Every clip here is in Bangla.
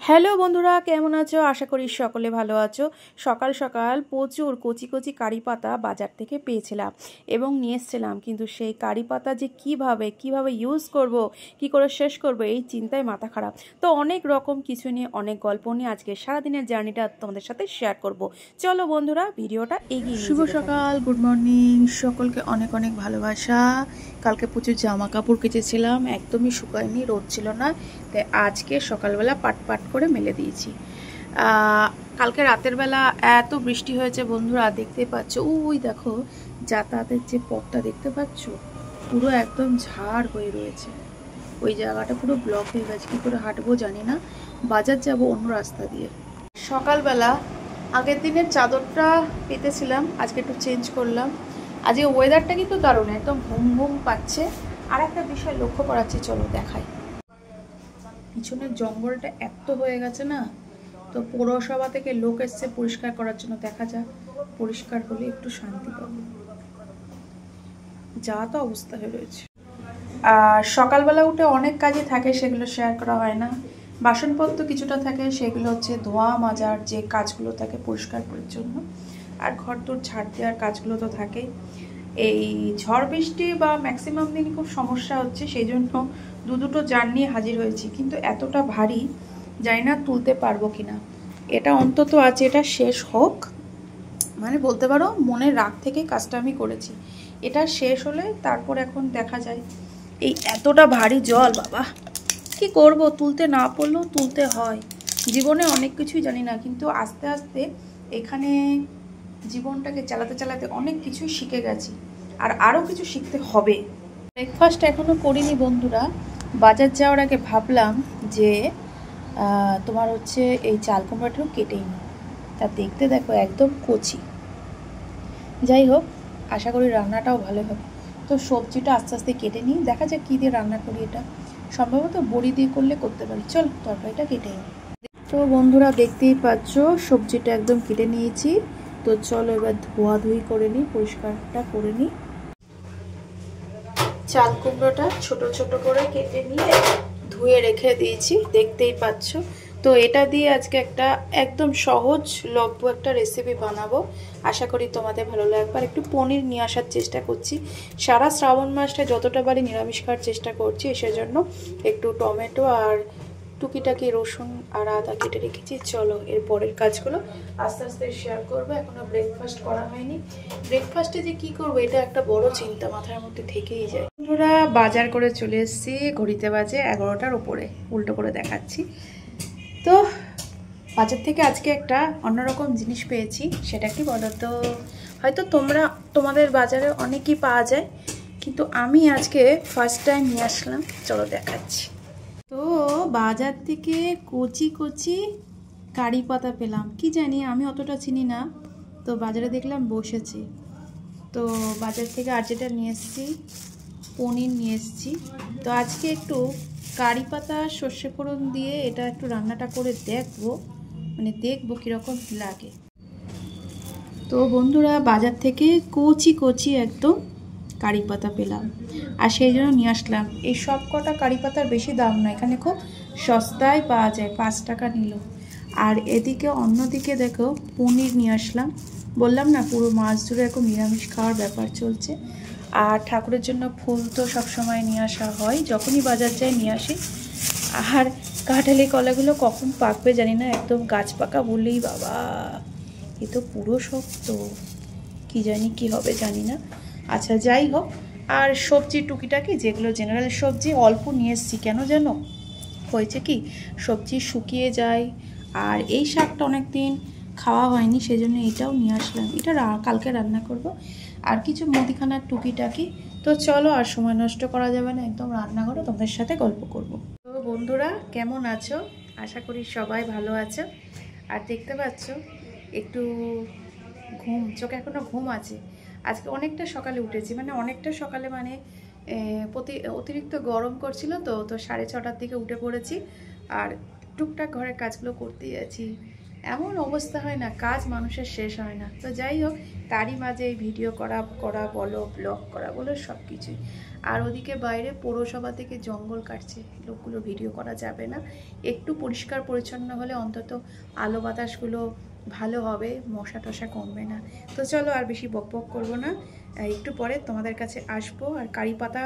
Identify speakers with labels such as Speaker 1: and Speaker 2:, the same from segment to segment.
Speaker 1: হ্যালো বন্ধুরা, কেমন আছো? আশা করি সকলে ভালো আছো। সকাল সকাল প্রচুর কচি কচি কারি পাতা বাজার থেকে পেয়েছিলাম এবং নিয়ে এসেছিলাম, কিন্তু সেই কারি পাতা যে কিভাবে ইউজ করব, কি করে শেষ করব, এই চিন্তায় মাথা খারাপ। তো অনেক রকম কিছু নিয়ে, অনেক গল্প নিয়ে আজকে সারাদিনের জার্নিটা তোমাদের সাথে শেয়ার করব। চলো বন্ধুরা, ভিডিওটা এগিয়ে
Speaker 2: শুভ সকাল, গুড মর্নিং সকলকে, অনেক অনেক ভালোবাসা। কালকে প্রচুর জামা কাপড় কেচেছিলাম, একদমই শুকায়নি, রোদ ছিল না, তাই আজকে সকালবেলা পাট করে মেলে দিয়েছি। কালকে রাতের বেলা এত বৃষ্টি হয়েছে বন্ধুরা, দেখতে পাচ্ছ ওই দেখো যাতায়াতের যে পথটা দেখতে পাচ্ছ, পুরো একদম ঝাড় হয়ে রয়েছে। ওই জায়গাটা পুরো ব্লক হয়ে গেছে, কী করে হাঁটবো জানি না। বাজার যাব অন্য রাস্তা দিয়ে। সকালবেলা আগের দিনের চাদরটা পেতেছিলাম, আজকে একটু চেঞ্জ করলাম। আজকে ওয়েদারটা কিন্তু দারুণ, একদম ঘুম ঘুম পাচ্ছে। আর একটা বিষয় লক্ষ্য করাচ্ছি, চলো দেখাই। পিছনের জঙ্গলটা এত হয়ে গেছে না, তো পৌরসভা থেকে লোক এসছে পরিষ্কার করার জন্য। দেখা যাক, পরিষ্কার হলে একটু শান্তি পাবো। যা তো অবস্থা হয়ে রয়েছে। আর সকালবেলা উঠে অনেক কাজই থাকে, সেগুলো শেয়ার করা হয় না। বাসনপত্র কিছুটা থাকে, সেগুলো হচ্ছে ধোয়া মাজার যে কাজগুলো থাকে, পরিষ্কার পরিচ্ছন্ন। আর ঘর দোর ঝাড় দেওয়ার কাজগুলো তো থাকেই। এই ঝড় বৃষ্টি বা ম্যাক্সিমাম দিন খুব সমস্যা হচ্ছে, সেই জন্য দুটো জার নিয়ে হাজির হয়েছি। কিন্তু এতটা ভারী, জানি না তুলতে পারবো কিনা। এটা অন্তত আছে, এটা শেষ হোক, মানে বলতে পারো মনের রাগ থেকে কাজটা আমি করেছি। এটা শেষ হলে তারপর এখন দেখা যায়। এই এতটা ভারী জল, বাবা কি করব, তুলতে না পড়লেও তুলতে হয়। জীবনে অনেক কিছুই জানি না, কিন্তু আস্তে আস্তে এখানে জীবনটাকে চালাতে চালাতে অনেক কিছুই শিখে গেছি, আর আরও কিছু শিখতে হবে। ব্রেকফাস্ট এখনও করিনি বন্ধুরা। বাজার যাওয়ার আগে ভাবলাম যে তোমার হচ্ছে এই চাল কুমড়াটাও কেটেই নি। তা দেখতে দেখো একদম কচি। যাই হোক, আশা করি রান্নাটাও ভালো হবে। তো সবজিটা আস্তে আস্তে কেটে নিই, দেখা যাক কী দিয়ে রান্না করি। এটা সম্ভবত বড়ি দিয়ে করলে করতে পারি। চল তরকারিটা কেটে নিই। তো বন্ধুরা দেখতেই পাচ্ছ সবজিটা একদম কেটে নিয়েছি। তো চলো এবার ধোয়াধুয়ি করে নিই, পরিষ্কারটা করে নিই। চাল কুমড়োটা ছোট ছোট করে কেটে নিয়ে ধুয়ে রেখে দিয়েছি, দেখতেই পাচ্ছ। তো এটা দিয়ে আজকে একটা একদম সহজলভ্য একটা রেসিপি বানাবো, আশা করি তোমাদের ভালো লাগবে। আর একটু পনির নিয়ে আসার চেষ্টা করছি। সারা শ্রাবণ মাসটা যতটা পারি নিরামিষ খাওয়ার চেষ্টা করছি, সেজন্য একটু টমেটো আর টুকিটাকি রসুন আর আদা কেটে রেখেছি। চলো এর পরের কাজগুলো আস্তে আস্তে শেয়ার করবো। এখনো ব্রেকফাস্ট করা হয়নি। ব্রেকফাস্টে যে কি করবো, এটা একটা বড় চিন্তা মাথার মধ্যে থেকেই যায়। বন্ধুরা বাজার করে চলে এসেছি, ঘড়িতে বাজে 11টার উপরে, উল্টো করে দেখাচ্ছি। তো বাজার থেকে আজকে একটা অন্যরকম জিনিস পেয়েছি। সেটা কি বলো তো? হয়তো তোমাদের বাজারে অনেকই পাওয়া যায়, কিন্তু আমি আজকে ফার্স্ট টাইম নিয়ে আসলাম। চলো দেখাচ্ছি। তো বাজার থেকে কচি কচি কারি পাতা পেলাম। কি জানি, আমি অতটা চিনি না, তো বাজারে দেখলাম বসেছে। তো বাজার থেকে আর যেটা নিয়ে এসেছি, পনির নিয়ে এসেছি। তো আজকে একটু কারি পাতা সর্ষে ফোড়ন দিয়ে এটা একটু রান্নাটা করে দেখবো কীরকম লাগে। তো বন্ধুরা বাজার থেকে কচি কচি একদম কারি পাতা পেলাম, আর সেই জন্য নিয়ে আসলাম। এই সব কটা কারি পাতার বেশি দাম না, এখানে খুব সস্তায় পাওয়া যায়, 5 টাকা নিল। আর এদিকে অন্যদিকে দেখো পনির নিয়ে আসলাম। বললাম না, পুরো মাস জুড়ে এখন নিরামিষ খাওয়ার ব্যাপার চলছে। আর ঠাকুরের জন্য ফুল তো সবসময় নিয়ে আসা হয়, যখনই বাজার যাই নিয়ে আসি। আর কাঁঠালি কলাগুলো কখন পাকবে জানি না, একদম গাছ পাকা বললেই বাবা, এ তো পুরো শক্ত, কি জানি কি হবে জানি না। আচ্ছা যাই হোক। আর সবজি টুকিটাকি যেগুলো জেনারেল সবজি অল্প নিয়ে এসেছি। কেন জানো, হয়েছে কি, সবজি শুকিয়ে যায়, আর এই শাকটা অনেক দিন খাওয়া হয়নি, সেজন্য এটাও নিয়ে আসলাম। এটা কালকে রান্না করব। আর কিছু মুদিখানার টুকিটাকি। তো চলো, আর সময় নষ্ট করা যাবে না, একদম রান্নাঘরে তোমাদের সাথে গল্প করব। তো বন্ধুরা কেমন আছো? আশা করি সবাই ভালো আছো। আর দেখতে পাচ্ছ একটু চোখে এখনো ঘুম আছে। আজকে অনেকটা সকালে উঠেছি, মানে অনেকটা সকালে মানে অতিরিক্ত গরম করছিল, তো 6:30টার দিকে উঠে পড়েছি। আর টুকটাক ঘরের কাজগুলো করতেই আছি। এমন অবস্থা হয় না, কাজ মানুষের শেষ হয় না। তো যাই হোক, তারই মাঝে এই ভিডিও করা বলো, ব্লগ করা বলো, সব কিছুই। আর ওদিকে বাইরে পৌরসভা থেকে জঙ্গল কাটছে, লোকগুলো ভিডিও করা যাবে না। একটু পরিষ্কার পরিচ্ছন্ন হলে অন্তত আলো বাতাসগুলো ভালো হবে, মশা টশা কমবে না। তো চলো আর বেশি বক বক করবো না, একটু পরে তোমাদের কাছে আসবো। আর কারি পাতা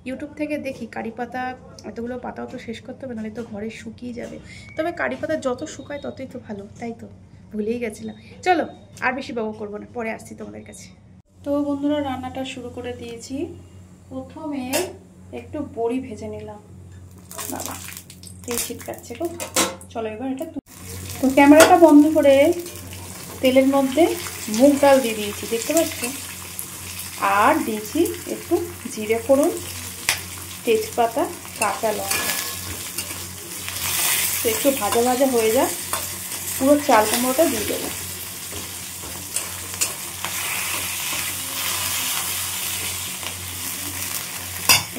Speaker 2: ইউটিউব থেকে দেখি, কারি পাতা এতগুলো পাতাও তো শেষ করতে হবে, নাহলে তো ঘরে শুকিয়ে যাবে। তবে কারি পাতা যত শুকায় ততই তো ভালো, তাই তো ভুলেই গেছিলাম। চলো আর বেশি বক করবো না, পরে আসছি তোমাদের কাছে। তো বন্ধুরা, রান্নাটা শুরু করে দিয়েছি। প্রথমে একটু বড়ি ভেজে নিলাম। বাবা তেল ছিটকাচ্ছে গো। চলো এবার এটা তো ক্যামেরাটা বন্ধ করে তেলের মধ্যে মুগ ডাল দিয়ে দিয়েছি, দেখতে পাচ্ছ। আর দিয়েছি একটু জিরে ফোড়ন, তেজপাতা, কাঁচা লঙ্কা। তো একটু ভাজা ভাজা হয়ে যায়, পুরো চাল কুমড়োটা দিয়ে দেবো।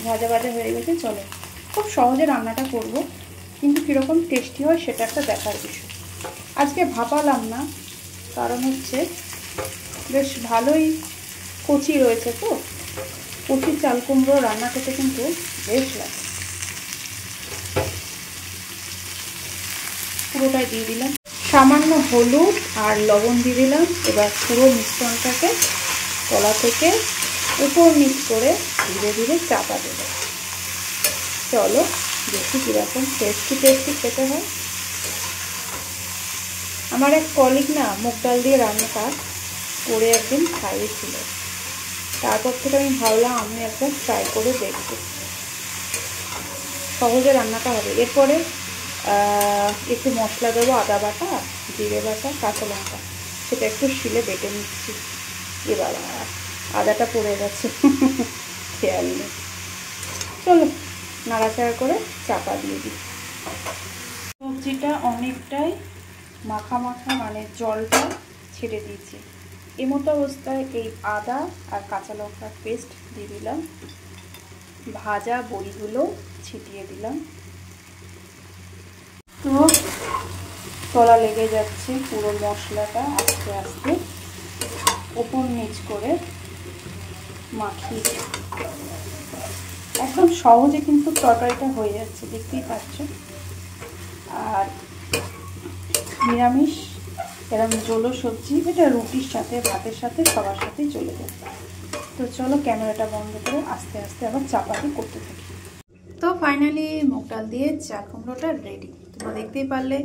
Speaker 2: ভাজা ভাজা হয়ে গেছে। চলো, খুব সহজে রান্নাটা করব, কিন্তু কীরকম টেস্টি হয় সেটা একটা দেখার বিষয়। আজকে ভাপালাম না, কারণ হচ্ছে বেশ ভালোই কচি রয়েছে, তো কচি চাল কুমড়ো রান্না করতে কিন্তু বেশ লাগে। পুরোটাই দিয়ে দিলাম, সামান্য হলুদ আর লবণ দিয়ে দিলাম। এবার পুরো মিশ্রণটাকে তলা থেকে উপর নিচ করে ধীরে ধীরে চাপা দেবো। চলো দেখি কীরকম টেস্টি টেস্টি খেতে হয়। আমার এক কলিগ না মুগ ডাল দিয়ে রান্নাটা করে একদিন খাইয়েছিল, তারপর থেকে আমি ভাবলাম আমি একবার ট্রাই করে দেখব, সহজে রান্নাটা হবে। এরপরে একটু মশলা দেবো, আদা বাটা, জিরে বাটা, কাঁচা লঙ্কা, সেটা একটু শিলে বেটে নিচ্ছি। এবার আদাটা পড়ে গেছে, খেয়াল নেই। চলো নাড়াচাড়া করে চাপা দিয়ে দিই। সবজিটা অনেকটাই মাখা মাখা, মানে জলটা ছেড়ে দিয়েছি। এমতো অবস্থায় এই আদা আর কাঁচা লঙ্কার পেস্ট দিয়ে দিলাম, ভাজা বড়িগুলো ছিটিয়ে দিলাম। তো তলা লেগে যাচ্ছে, পুরো মশলাটা আস্তে আস্তে উপর নিচ করে মাখিয়ে একদম সহজে কিন্তু তরকারিটা হয়ে যাচ্ছে, দেখতেই পাচ্ছ। আর নিরামিষ এরকম ঝোলো সবজি, এটা রুটির সাথে, ভাতের সাথে, সবার সাথেই চলে যাবে। তো চলো ক্যামেরাটা বন্ধ করে আস্তে আস্তে আবার চাপাতি করতে থাকি। তো ফাইনালি মুগ ডাল দিয়ে চাল কুমড়োটা রেডি। তোমরা দেখতেই পারলে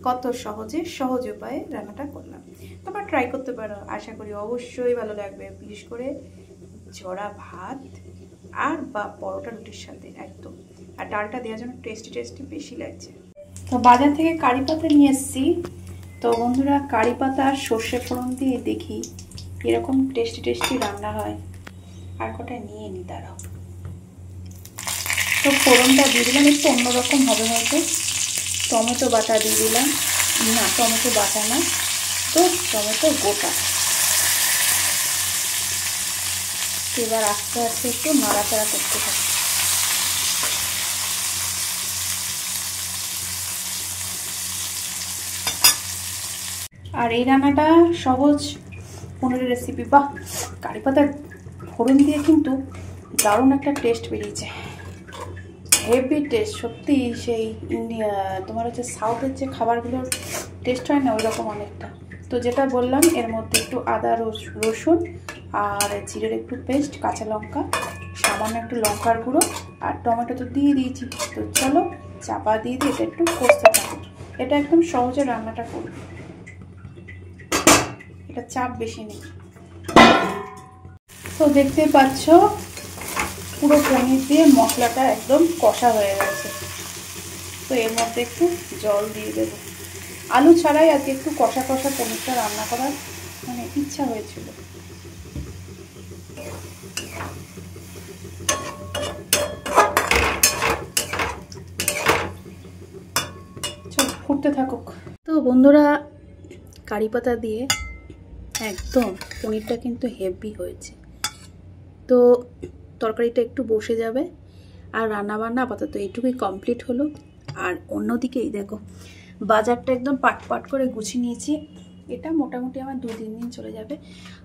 Speaker 2: কত সহজে, সহজ উপায়ে রান্নাটা করলাম। তোমরা ট্রাই করতে পারো, আশা করি অবশ্যই ভালো লাগবে। বিশেষ করে জড়া ভাত আর বা পরোটা রুটির সাথে একদম। আর ডালটা দেওয়ার জন্য টেস্টি টেস্টি বেশি লাগছে। তো বাজার থেকে কারি পাতা নিয়ে এসেছি। তো বন্ধুরা, কারি পাতা আর সর্ষে ফোড়ন দিয়ে দেখি এরকম টেস্টি টেস্টি রান্না হয়। আর কটা নিয়ে নি, দাঁড়াও। তো ফোড়নটা দিয়ে দিলাম, একটু অন্যরকম হবে হয়তো। টমেটো বাটা দিয়ে দিলাম, না টমেটো বাটা না, তো টমেটো গোটা। এবার আস্তে আস্তে একটু নাড়াচাড়া করতে থাকি। আর এই রান্নাটা সহজ 15 রেসিপি। বাহ, কারি পাতার ফোড়ন দিয়ে কিন্তু দারুণ একটা টেস্ট বেরিয়েছে, হেভি টেস্ট সত্যি। সেই ইন্ডিয়া তোমার হচ্ছে সাউথের যে খাবারগুলোর টেস্ট হয় না, ওই রকম অনেকটা। তো যেটা বললাম, এর মধ্যে একটু আদা রসুন আর জিরের একটু পেস্ট, কাঁচা লঙ্কা, সামান্য একটু লঙ্কার গুঁড়ো আর টমেটো তো দিয়ে দিয়েছি। তো চলো চাপা দিয়ে দিয়ে এটা একটু কষতে থাকো। এটা একদম সহজে রান্নাটা করবে, এটা চাপ বেশি নেই। তো দেখতে পাচ্ছ পুরো পনির দিয়ে মশলাটা একদম কষা হয়ে গেছে। তো এর মধ্যে একটু জল দিয়ে দেবো। আলু ছাড়াই আজকে একটু কষা কষা পনিরটা রান্না করার মানে ইচ্ছা হয়েছিল। চল ফুটতে থাকুক। তো বন্ধুরা, কারি পাতা দিয়ে একদম পনিরটা কিন্তু হেভি হয়েছে। তো তরকারিটা একটু বসে যাবে, আর রান্নাবান্না আপাতত এইটুকুই কমপ্লিট হলো। আর অন্যদিকেই দেখো বাজারটা একদম পাট করে গুছিয়ে নিয়েছি। এটা মোটামুটি আমার 2-3 দিন চলে যাবে।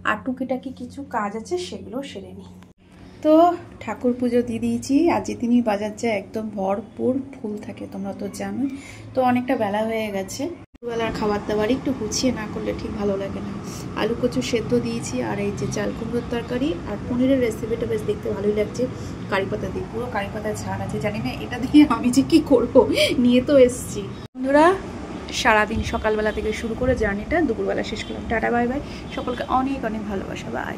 Speaker 2: আর টুকিটাকি কিছু কাজ আছে সেগুলো সেরে নিই। তো ঠাকুর পুজো দিয়ে দিয়েছি। আজ তিনি বাজার যায় একদম ভরপুর ফুল থাকে, তোমরা তো জানোই। তো অনেকটা বেলা হয়ে গেছে, বেলার খাবার দাবার একটু গুছিয়ে না করলে ঠিক ভালো লাগে না। আলু কচু সেদ্ধ দিয়েছি, আর এই যে চাল কুমড়োর তরকারি আর পনিরের রেসিপিটা বেশ দেখতে ভালোই লাগছে। কারি পাতা দিয়ে, পুরো কারি পাতার ঝাড় আছে, জানি না এটা দিয়ে আমি যে কি করব, নিয়ে তো এসছি। বন্ধুরা সারাদিন সকালবেলা থেকে শুরু করে জার্নিটা দুপুরবেলা শেষ করলাম। টাটা বাই বাই, সকলকে অনেক অনেক ভালোবাসা, বাই।